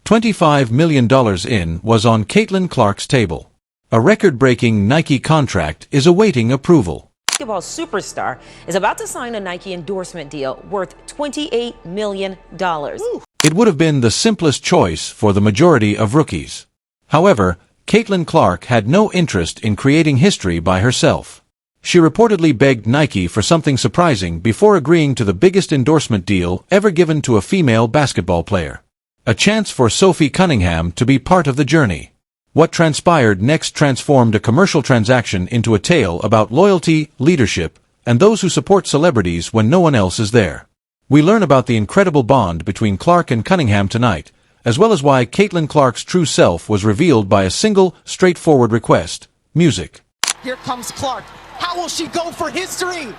$25 million in was on Caitlin Clark's table. A record-breaking Nike contract is awaiting approval. Basketball superstar is about to sign a Nike endorsement deal worth $28 million. It would have been the simplest choice for the majority of rookies. However, Caitlin Clark had no interest in creating history by herself. She reportedly begged Nike for something surprising before agreeing to the biggest endorsement deal ever given to a female basketball player. A chance for Sophie Cunningham to be part of the journey. What transpired next transformed a commercial transaction into a tale about loyalty, leadership, and those who support celebrities when no one else is there. We learn about the incredible bond between Clark and Cunningham tonight, as well as why Caitlin Clark's true self was revealed by a single, straightforward request: music. Here comes Clark. How will she go for history?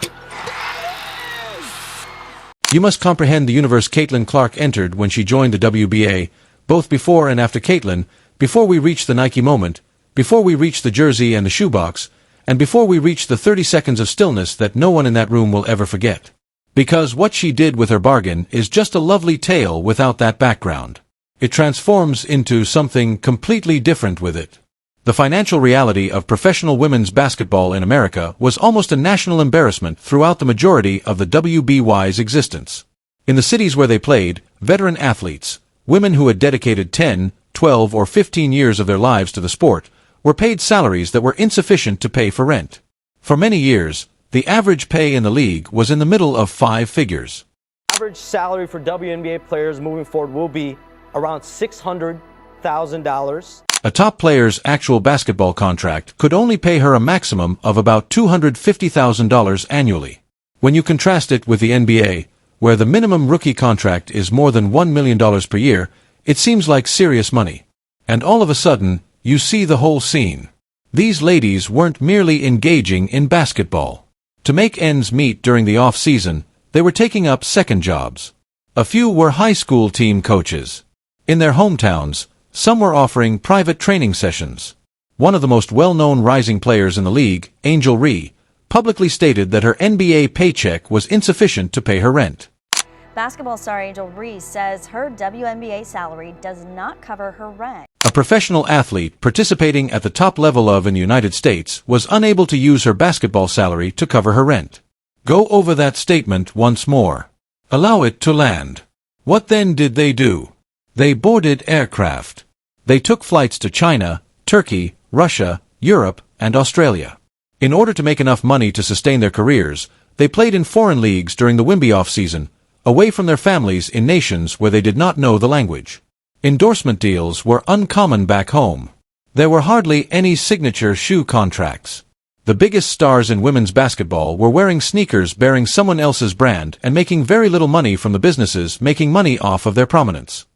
You must comprehend the universe Caitlin Clark entered when she joined the WNBA, both before and after Caitlin, before we reach the Nike moment, before we reach the jersey and the shoebox, and before we reach the 30 seconds of stillness that no one in that room will ever forget. Because what she did with her bargain is just a lovely tale without that background. It transforms into something completely different with it. The financial reality of professional women's basketball in America was almost a national embarrassment throughout the majority of the WNBA's existence. In the cities where they played, veteran athletes, women who had dedicated 10, 12, or 15 years of their lives to the sport, were paid salaries that were insufficient to pay for rent. For many years, the average pay in the league was in the middle of 5 figures. Average salary for WNBA players moving forward will be around $600,000. A top player's actual basketball contract could only pay her a maximum of about $250,000 annually. When you contrast it with the NBA, where the minimum rookie contract is more than $1 million per year, it seems like serious money. And all of a sudden, you see the whole scene. These ladies weren't merely engaging in basketball. To make ends meet during the off-season, they were taking up second jobs. A few were high school team coaches. In their hometowns, some were offering private training sessions. One of the most well-known rising players in the league, Angel Reese, publicly stated that her NBA paycheck was insufficient to pay her rent. Basketball star Angel Reese says her WNBA salary does not cover her rent. A professional athlete participating at the top level in the United States was unable to use her basketball salary to cover her rent. Go over that statement once more. Allow it to land. What then did they do? They boarded aircraft. They took flights to China, Turkey, Russia, Europe, and Australia. In order to make enough money to sustain their careers, they played in foreign leagues during the WNBA off-season, away from their families in nations where they did not know the language. Endorsement deals were uncommon back home. There were hardly any signature shoe contracts. The biggest stars in women's basketball were wearing sneakers bearing someone else's brand and making very little money from the businesses making money off of their prominence.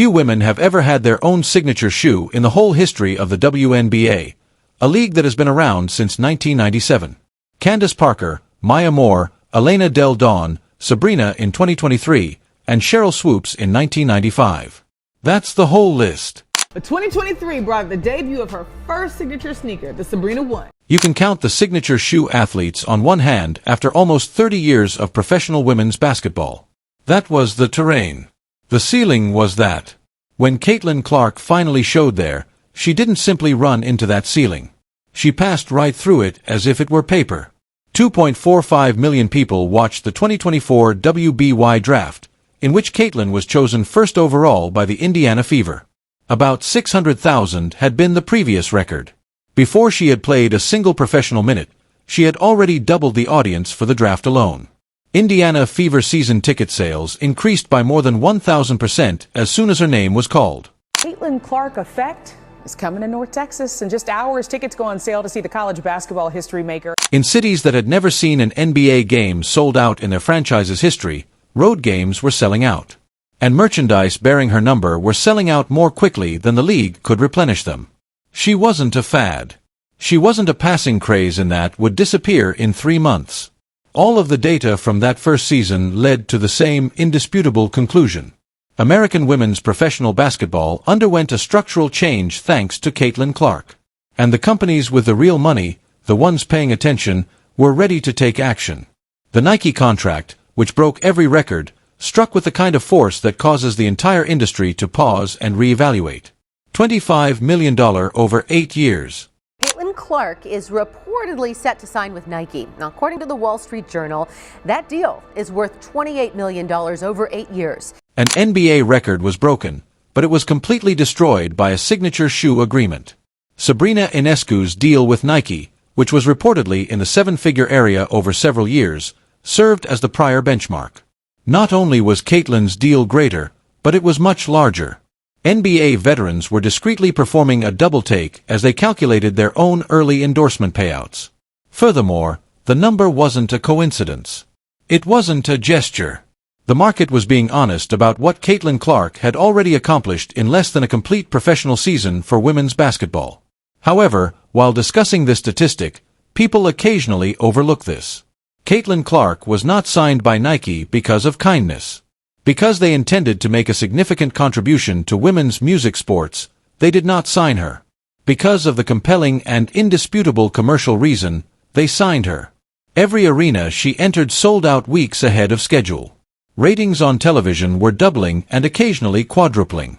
Few women have ever had their own signature shoe in the whole history of the WNBA, a league that has been around since 1997. Candace Parker, Maya Moore, Elena Del Don, Sabrina in 2023, and Cheryl Swoops in 1995. That's the whole list. But 2023 brought the debut of her first signature sneaker, the Sabrina 1. You can count the signature shoe athletes on one hand after almost 30 years of professional women's basketball. That was the terrain. The ceiling was that. When Caitlin Clark finally showed there, she didn't simply run into that ceiling. She passed right through it as if it were paper. 2.45 million people watched the 2024 WNBA draft, in which Caitlin was chosen first overall by the Indiana Fever. About 600,000 had been the previous record. Before she had played a single professional minute, she had already doubled the audience for the draft alone. Indiana Fever season ticket sales increased by more than 1,000% as soon as her name was called. Caitlin Clark effect is coming to North Texas. In just hours, tickets go on sale to see the college basketball history maker. In cities that had never seen an NBA game sold out in their franchise's history, road games were selling out. And merchandise bearing her number were selling out more quickly than the league could replenish them. She wasn't a fad. She wasn't a passing craze that would disappear in 3 months. All of the data from that first season led to the same indisputable conclusion. American women's professional basketball underwent a structural change thanks to Caitlin Clark. And the companies with the real money, the ones paying attention, were ready to take action. The Nike contract, which broke every record, struck with the kind of force that causes the entire industry to pause and reevaluate. $25 million over 8 years. Caitlin Clark is reportedly set to sign with Nike. Now, according to the Wall Street Journal, that deal is worth $28 million over 8 years. An NBA record was broken, but it was completely destroyed by a signature shoe agreement. Sabrina Ionescu's deal with Nike, which was reportedly in the seven-figure area over several years, served as the prior benchmark. Not only was Caitlin's deal greater, but it was much larger. NBA veterans were discreetly performing a double-take as they calculated their own early endorsement payouts. Furthermore, the number wasn't a coincidence. It wasn't a gesture. The market was being honest about what Caitlin Clark had already accomplished in less than a complete professional season for women's basketball. However, while discussing this statistic, people occasionally overlook this. Caitlin Clark was not signed by Nike because of kindness. Because they intended to make a significant contribution to women's music sports, they did not sign her. Because of the compelling and indisputable commercial reason, they signed her. Every arena she entered sold out weeks ahead of schedule. Ratings on television were doubling and occasionally quadrupling.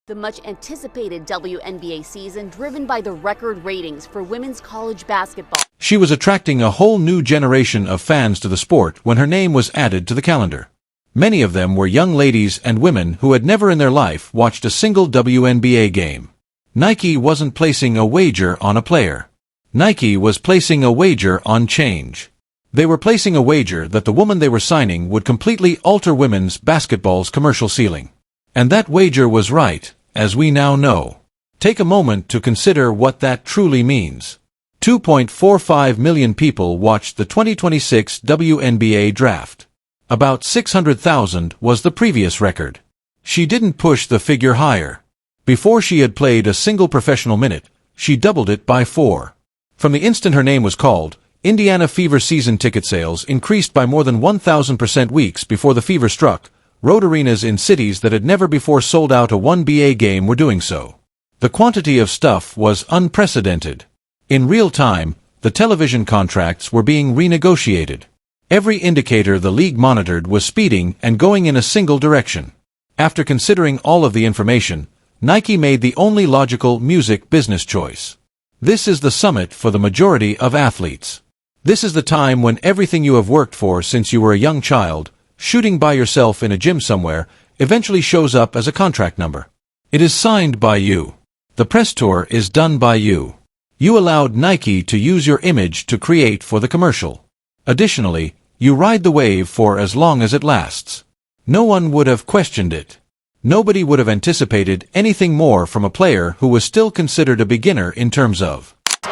The much-anticipated WNBA season driven by the record ratings for women's college basketball. She was attracting a whole new generation of fans to the sport when her name was added to the calendar. Many of them were young ladies and women who had never in their life watched a single WNBA game. Nike wasn't placing a wager on a player. Nike was placing a wager on change. They were placing a wager that the woman they were signing would completely alter women's basketball's commercial ceiling. And that wager was right, as we now know. Take a moment to consider what that truly means. 2.45 million people watched the 2026 WNBA draft. About 600,000 was the previous record. She didn't push the figure higher. Before she had played a single professional minute, she doubled it by 4. From the instant her name was called, Indiana Fever season ticket sales increased by more than 1,000% weeks before the fever struck. Road arenas in cities that had never before sold out a WNBA game were doing so. The quantity of stuff was unprecedented. In real time, the television contracts were being renegotiated. Every indicator the league monitored was speeding and going in a single direction. After considering all of the information, Nike made the only logical music business choice. This is the summit for the majority of athletes. This is the time when everything you have worked for since you were a young child, shooting by yourself in a gym somewhere, eventually shows up as a contract number. It is signed by you. The press tour is done by you. You allowed Nike to use your image to create for the commercial. Additionally, you ride the wave for as long as it lasts. No one would have questioned it. Nobody would have anticipated anything more from a player who was still considered a beginner in terms of. Oh,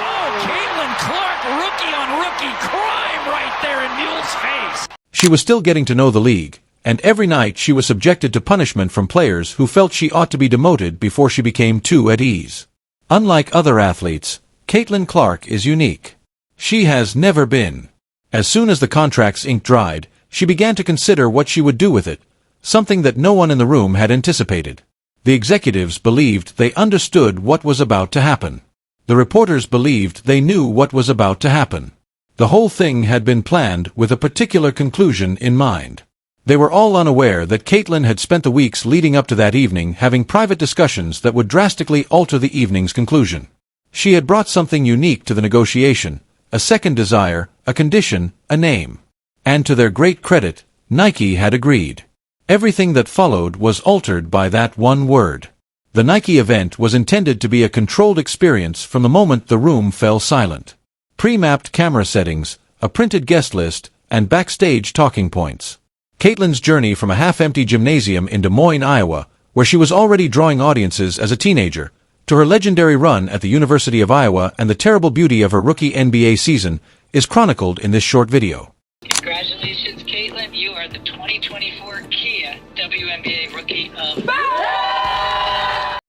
Caitlin Clark, rookie on rookie crime right there in Mule's face. She was still getting to know the league, and every night she was subjected to punishment from players who felt she ought to be demoted before she became too at ease. Unlike other athletes, Caitlin Clark is unique. She has never been. As soon as the contract's ink dried, she began to consider what she would do with it, something that no one in the room had anticipated. The executives believed they understood what was about to happen. The reporters believed they knew what was about to happen. The whole thing had been planned with a particular conclusion in mind. They were all unaware that Caitlin had spent the weeks leading up to that evening having private discussions that would drastically alter the evening's conclusion. She had brought something unique to the negotiation, a second desire, a condition, a name. And to their great credit, Nike had agreed. Everything that followed was altered by that one word. The Nike event was intended to be a controlled experience from the moment the room fell silent. Pre-mapped camera settings, a printed guest list, and backstage talking points. Caitlin's journey from a half-empty gymnasium in Des Moines, Iowa, where she was already drawing audiences as a teenager, to her legendary run at the University of Iowa and the terrible beauty of her rookie NBA season, is chronicled in this short video. Congratulations, Caitlin. You are the 2024 Kia WNBA Rookie of...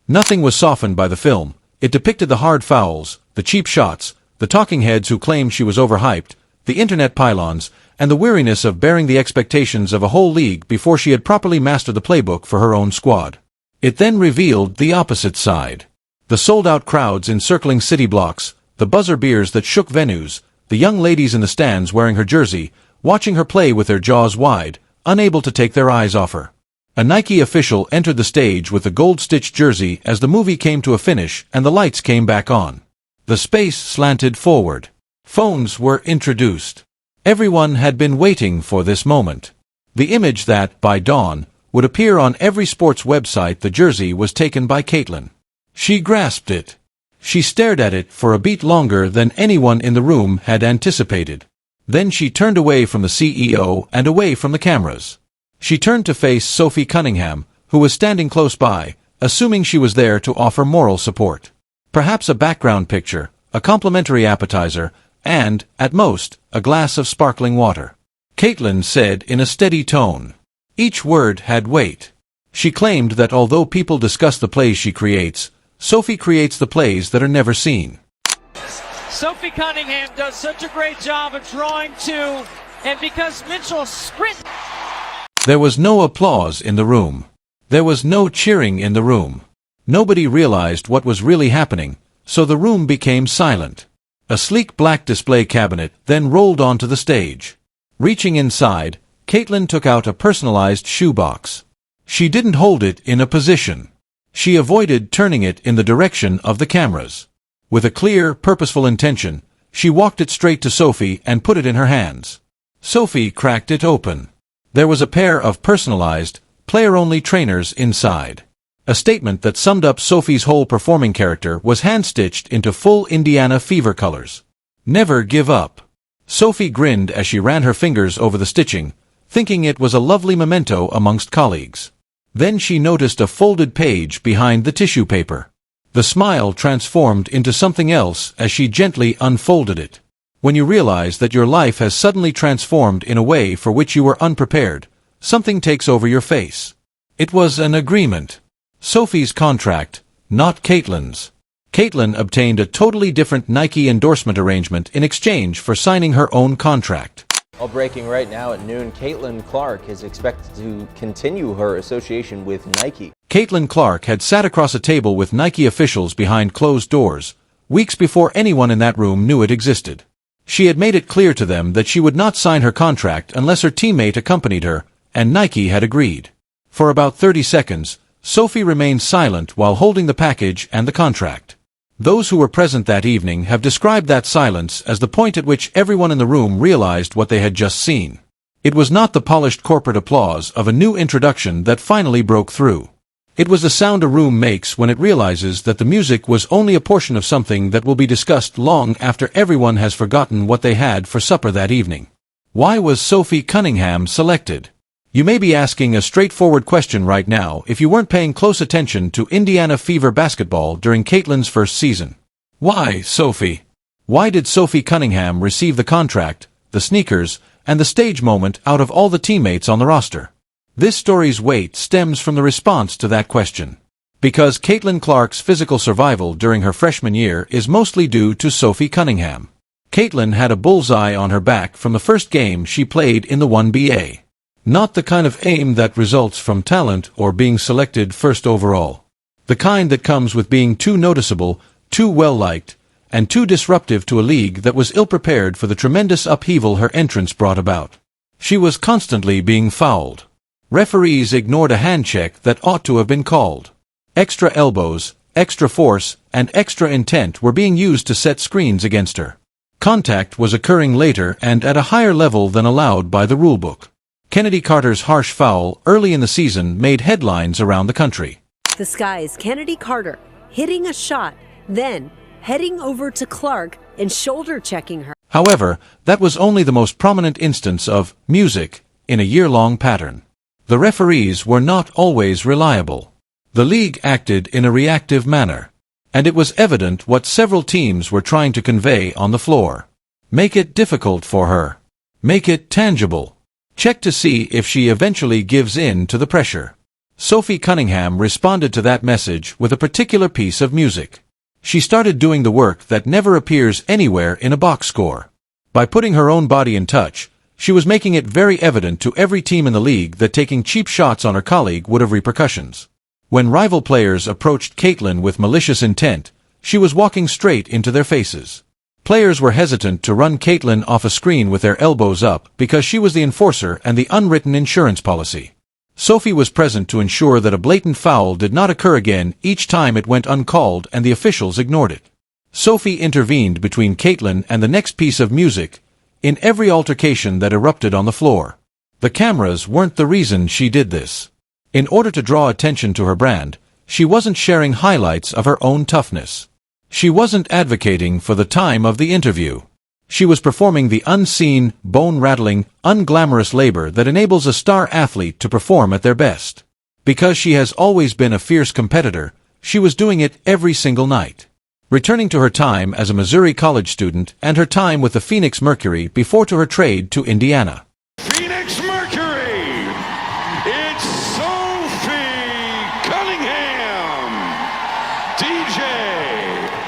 Nothing was softened by the film. It depicted the hard fouls, the cheap shots, the talking heads who claimed she was overhyped, the internet pylons, and the weariness of bearing the expectations of a whole league before she had properly mastered the playbook for her own squad. It then revealed the opposite side. The sold-out crowds encircling city blocks, the buzzer beers that shook venues, the young ladies in the stands wearing her jersey, watching her play with their jaws wide, unable to take their eyes off her. A Nike official entered the stage with the gold-stitched jersey as the movie came to a finish and the lights came back on. The space slanted forward. Phones were introduced. Everyone had been waiting for this moment. The image that, by dawn, would appear on every sports website the jersey was taken by Caitlin. She grasped it. She stared at it for a beat longer than anyone in the room had anticipated. Then she turned away from the CEO and away from the cameras. She turned to face Sophie Cunningham, who was standing close by, assuming she was there to offer moral support. Perhaps a background picture, a complimentary appetizer, and, at most, a glass of sparkling water. Caitlin said in a steady tone. Each word had weight. She claimed that although people discuss the plays she creates, Sophie creates the plays that are never seen. Sophie Cunningham does such a great job of drawing two, and because Mitchell sprint. There was no applause in the room. There was no cheering in the room. Nobody realized what was really happening, so the room became silent. A sleek black display cabinet then rolled onto the stage. Reaching inside, Caitlin took out a personalized shoebox. She didn't hold it in a position. She avoided turning it in the direction of the cameras. With a clear, purposeful intention, she walked it straight to Sophie and put it in her hands. Sophie cracked it open. There was a pair of personalized, player-only trainers inside. A statement that summed up Sophie's whole performing character was hand-stitched into full Indiana Fever colors. Never give up. Sophie grinned as she ran her fingers over the stitching, thinking it was a lovely memento amongst colleagues. Then she noticed a folded page behind the tissue paper. The smile transformed into something else as she gently unfolded it. When you realize that your life has suddenly transformed in a way for which you were unprepared, something takes over your face. It was an agreement. Sophie's contract, not Caitlin's. Caitlin obtained a totally different Nike endorsement arrangement in exchange for signing her own contract. All breaking right now at noon, Caitlin Clark is expected to continue her association with Nike. Caitlin Clark had sat across a table with Nike officials behind closed doors, weeks before anyone in that room knew it existed. She had made it clear to them that she would not sign her contract unless her teammate accompanied her, and Nike had agreed. For about 30 seconds, Sophie remained silent while holding the package and the contract. Those who were present that evening have described that silence as the point at which everyone in the room realized what they had just seen. It was not the polished corporate applause of a new introduction that finally broke through. It was the sound a room makes when it realizes that the music was only a portion of something that will be discussed long after everyone has forgotten what they had for supper that evening. Why was Sophie Cunningham selected? You may be asking a straightforward question right now if you weren't paying close attention to Indiana Fever basketball during Caitlin's first season. Why, Sophie? Why did Sophie Cunningham receive the contract, the sneakers, and the stage moment out of all the teammates on the roster? This story's weight stems from the response to that question. Because Caitlin Clark's physical survival during her freshman year is mostly due to Sophie Cunningham. Caitlin had a bullseye on her back from the first game she played in the WNBA. Not the kind of aim that results from talent or being selected first overall. The kind that comes with being too noticeable, too well-liked, and too disruptive to a league that was ill-prepared for the tremendous upheaval her entrance brought about. She was constantly being fouled. Referees ignored a hand check that ought to have been called. Extra elbows, extra force, and extra intent were being used to set screens against her. Contact was occurring later and at a higher level than allowed by the rulebook. Kennedy Carter's harsh foul early in the season made headlines around the country. The Sky's Kennedy Carter hitting a shot, then heading over to Clark and shoulder checking her. However, that was only the most prominent instance of music in a year-long pattern. The referees were not always reliable. The league acted in a reactive manner. And it was evident what several teams were trying to convey on the floor. Make it difficult for her. Make it tangible. Check to see if she eventually gives in to the pressure. Sophie Cunningham responded to that message with a particular piece of music. She started doing the work that never appears anywhere in a box score. By putting her own body in touch, she was making it very evident to every team in the league that taking cheap shots on her colleague would have repercussions. When rival players approached Caitlin with malicious intent, she was walking straight into their faces. Players were hesitant to run Caitlyn off a screen with their elbows up because she was the enforcer and the unwritten insurance policy. Sophie was present to ensure that a blatant foul did not occur again each time it went uncalled and the officials ignored it. Sophie intervened between Caitlyn and the next piece of music in every altercation that erupted on the floor. The cameras weren't the reason she did this. In order to draw attention to her brand, she wasn't sharing highlights of her own toughness. She wasn't advocating for the time of the interview. She was performing the unseen, bone-rattling, unglamorous labor that enables a star athlete to perform at their best. Because she has always been a fierce competitor, she was doing it every single night. Returning to her time as a Missouri college student and her time with the Phoenix Mercury before to her trade to Indiana. Phoenix Mercury, it's Sophie Cunningham, DJ.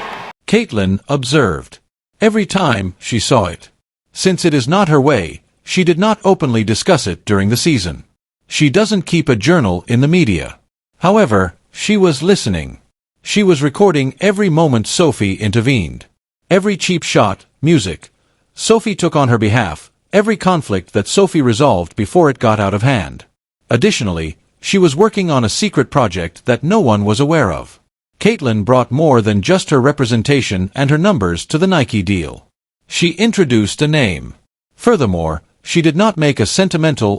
Caitlyn observed. Every time she saw it. Since it is not her way, she did not openly discuss it during the season. She doesn't keep a journal in the media. However, she was listening. She was recording every moment Sophie intervened. Every cheap shot, music, Sophie took on her behalf, every conflict that Sophie resolved before it got out of hand. Additionally, she was working on a secret project that no one was aware of. Caitlyn brought more than just her representation and her numbers to the Nike deal. She introduced a name. Furthermore, she did not make a sentimental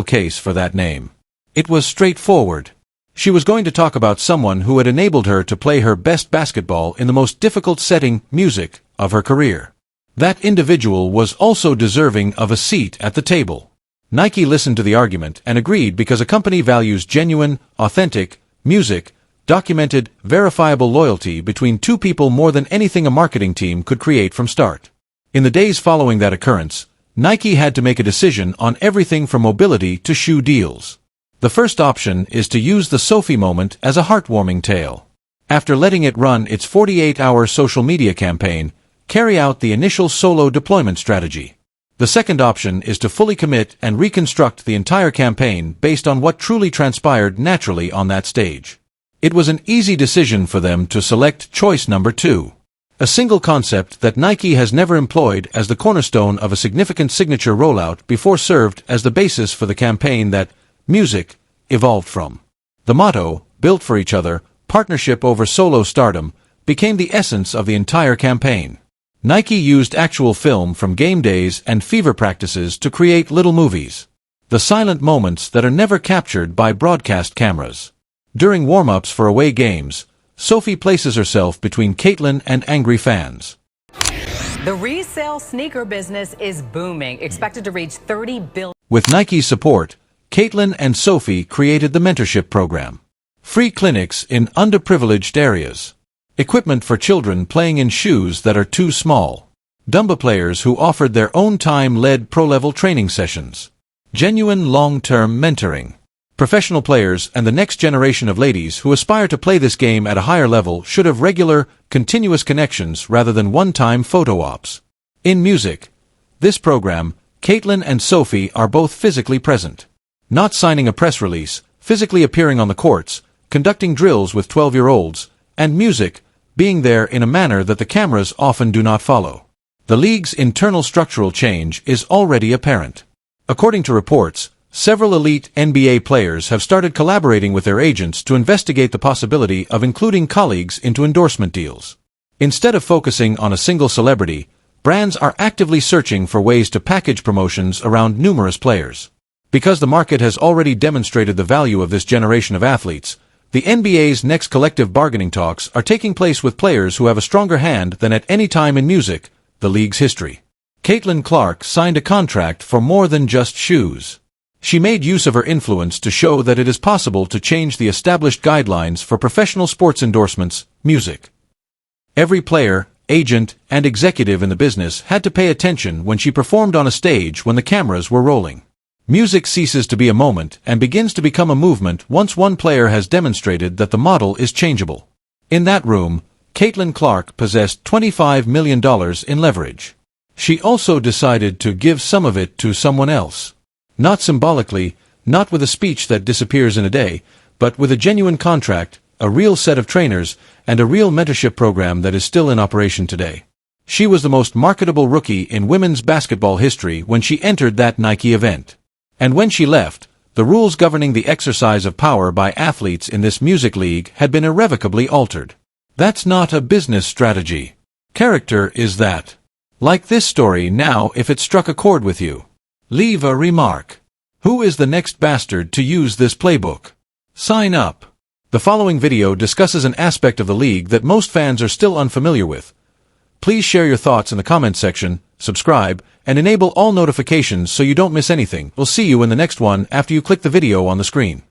case for that name. It was straightforward. She was going to talk about someone who had enabled her to play her best basketball in the most difficult setting, music, of her career. That individual was also deserving of a seat at the table. Nike listened to the argument and agreed because a company values genuine, authentic, music, documented, verifiable loyalty between two people more than anything a marketing team could create from start. In the days following that occurrence, Nike had to make a decision on everything from mobility to shoe deals. The first option is to use the Sophie moment as a heartwarming tale. After letting it run its 48-hour social media campaign, carry out the initial solo deployment strategy. The second option is to fully commit and reconstruct the entire campaign based on what truly transpired naturally on that stage. It was an easy decision for them to select choice number 2. A single concept that Nike has never employed as the cornerstone of a significant signature rollout before served as the basis for the campaign that music evolved from. The motto, built for each other, partnership over solo stardom, became the essence of the entire campaign. Nike used actual film from game days and fever practices to create little movies. The silent moments that are never captured by broadcast cameras. During warm-ups for away games, Sophie places herself between Caitlyn and angry fans. The resale sneaker business is booming, expected to reach $30 billion. With Nike's support, Caitlyn and Sophie created the mentorship program. Free clinics in underprivileged areas. Equipment for children playing in shoes that are too small. Dumba players who offered their own time-led pro-level training sessions. Genuine long-term mentoring. Professional players and the next generation of ladies who aspire to play this game at a higher level should have regular, continuous connections rather than one-time photo ops. In music, this program, Caitlyn and Sophie are both physically present. Not signing a press release, physically appearing on the courts, conducting drills with 12-year-olds, and music, being there in a manner that the cameras often do not follow. The league's internal structural change is already apparent. According to reports, several elite NBA players have started collaborating with their agents to investigate the possibility of including colleagues into endorsement deals. Instead of focusing on a single celebrity, brands are actively searching for ways to package promotions around numerous players. Because the market has already demonstrated the value of this generation of athletes, the NBA's next collective bargaining talks are taking place with players who have a stronger hand than at any time in music, the league's history. Caitlyn Clark signed a contract for more than just shoes. She made use of her influence to show that it is possible to change the established guidelines for professional sports endorsements, music. Every player, agent, and executive in the business had to pay attention when she performed on a stage when the cameras were rolling. Music ceases to be a moment and begins to become a movement once one player has demonstrated that the model is changeable. In that room, Caitlyn Clark possessed $25 million in leverage. She also decided to give some of it to someone else. Not symbolically, not with a speech that disappears in a day, but with a genuine contract, a real set of trainers, and a real mentorship program that is still in operation today. She was the most marketable rookie in women's basketball history when she entered that Nike event. And when she left, the rules governing the exercise of power by athletes in this music league had been irrevocably altered. That's not a business strategy. Character is that. Like this story now if it struck a chord with you. Leave a remark. Who is the next bastard to use this playbook? Sign up. The following video discusses an aspect of the league that most fans are still unfamiliar with. Please share your thoughts in the comments section, subscribe, and enable all notifications so you don't miss anything. We'll see you in the next one after you click the video on the screen.